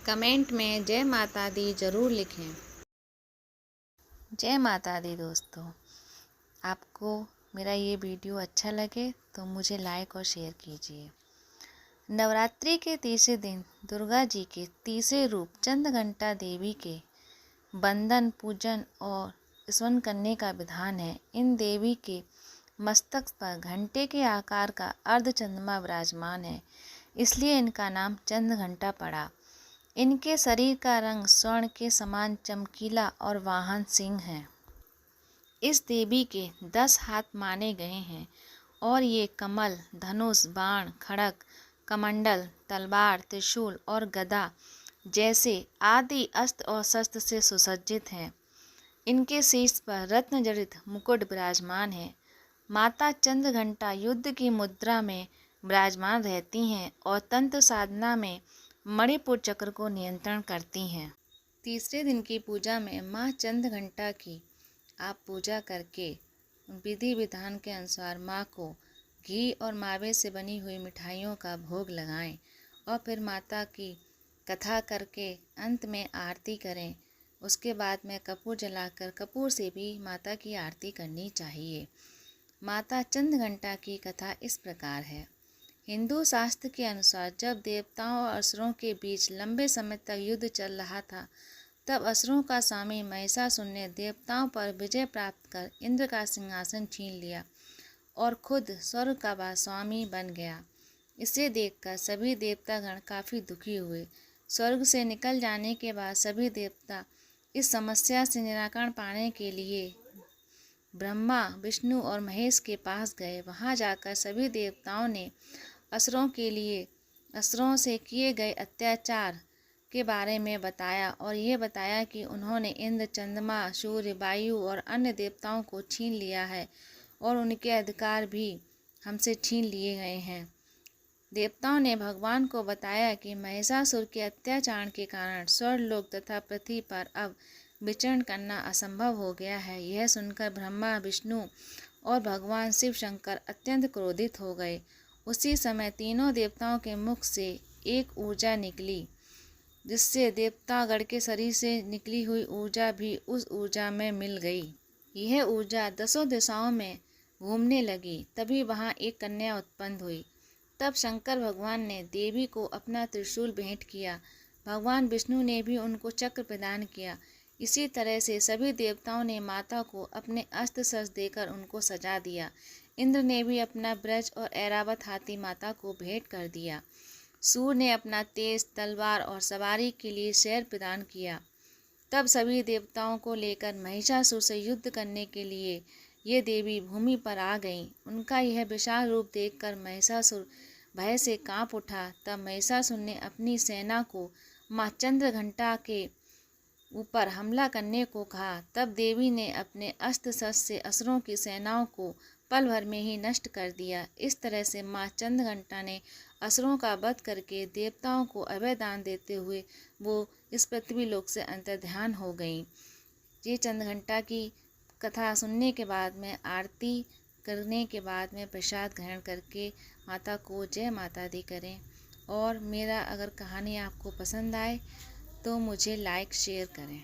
Comment में जय माता दी ज़रूर लिखें। जय माता दी दोस्तों। आपको मेरा ये वीडियो अच्छा लगे तो मुझे लाइक और शेयर कीजिए। नवरात्रि के तीसरे दिन दुर्गा जी के तीसरे रूप चंद्रघंटा देवी के बंदन, पूजन और स्मरण करने का विधान है। इन देवी के मस्तक पर घंटे के आकार का अर्धचंद्रमा विराजमान है, इसलिए इनका नाम चंद्रघंटा पड़ा। इनके शरीर का रंग स्वर्ण के समान चमकीला और वाहन सिंह है। इस देवी के 10 हाथ माने गए हैं और ये कमल, धनुष, बाण, खड़ग, कमंडल, तलवार, त्रिशूल और गदा जैसे आदि अस्त्र और शस्त्र से सुसज्जित हैं। इनके शीर्ष पर रत्न जड़ित मुकुट विराजमान है। माता चंद्रघंटा युद्ध की मुद्रा में विराजमान रहती हैं और तंत्र साधना में मणिपुर चक्र को नियंत्रण करती हैं। तीसरे दिन की पूजा में माँ चंद्रघंटा की आप पूजा करके विधि विधान के अनुसार माँ को घी और मावे से बनी हुई मिठाइयों का भोग लगाएं और फिर माता की कथा करके अंत में आरती करें। उसके बाद में कपूर जलाकर कपूर से भी माता की आरती करनी चाहिए। माता चंद्रघंटा की कथा इस प्रकार है। हिंदू शास्त्र के अनुसार जब देवताओं और असुरों के बीच लंबे समय तक युद्ध चल रहा था, तब असुरों का स्वामी महिषासुर ने देवताओं पर विजय प्राप्त कर इंद्र का सिंहासन छीन लिया और खुद स्वर्ग का स्वामी बन गया। इसे देखकर सभी देवतागण काफ़ी दुखी हुए। स्वर्ग से निकल जाने के बाद सभी देवता इस समस्या से निराकरण पाने के लिए ब्रह्मा, विष्णु और महेश के पास गए। वहां जाकर सभी देवताओं ने असुरों से किए गए अत्याचार के बारे में बताया और ये बताया कि उन्होंने इंद्र, चंद्रमा, सूर्य, वायु और अन्य देवताओं को छीन लिया है और उनके अधिकार भी हमसे छीन लिए गए हैं। देवताओं ने भगवान को बताया कि महिषासुर के अत्याचार के कारण स्वर्गलोक तथा पृथ्वी पर अब विचरण करना असंभव हो गया है। यह सुनकर ब्रह्मा, विष्णु और भगवान शिव शंकर अत्यंत क्रोधित हो गए। उसी समय तीनों देवताओं के मुख से एक ऊर्जा निकली, जिससे देवतागण के शरीर से निकली हुई ऊर्जा भी उस ऊर्जा में मिल गई। यह ऊर्जा 10 दिशाओं में घूमने लगी। तभी वहाँ एक कन्या उत्पन्न हुई। तब शंकर भगवान ने देवी को अपना त्रिशूल भेंट किया। भगवान विष्णु ने भी उनको चक्र प्रदान किया। इसी तरह से सभी देवताओं ने माता को अपने अस्त्र शस्त्र देकर उनको सजा दिया। इंद्र ने भी अपना ब्रज और ऐरावत हाथी माता को भेंट कर दिया। सूर्य ने अपना तेज तलवार और सवारी के लिए शेर प्रदान किया। तब सभी देवताओं को लेकर महिषासुर से युद्ध करने के लिए ये देवी भूमि पर आ गईं। उनका यह विशाल रूप देखकर महिषासुर भय से कांप उठा। तब महिषासुर ने अपनी सेना को माँ चंद्रघंटा के ऊपर हमला करने को कहा। तब देवी ने अपने अस्त्र शस्त्र से असुरों की सेनाओं को पल भर में ही नष्ट कर दिया। इस तरह से माँ चंद्रघंटा ने असुरों का वध करके देवताओं को अभय दान देते हुए वो इस पृथ्वी लोक से अंतर्ध्यान हो गईं। ये चंद्रघंटा की कथा सुनने के बाद में आरती करने के बाद में प्रसाद ग्रहण करके माता को जय माता दी करें। और मेरा अगर कहानी आपको पसंद आए तो मुझे लाइक शेयर करें।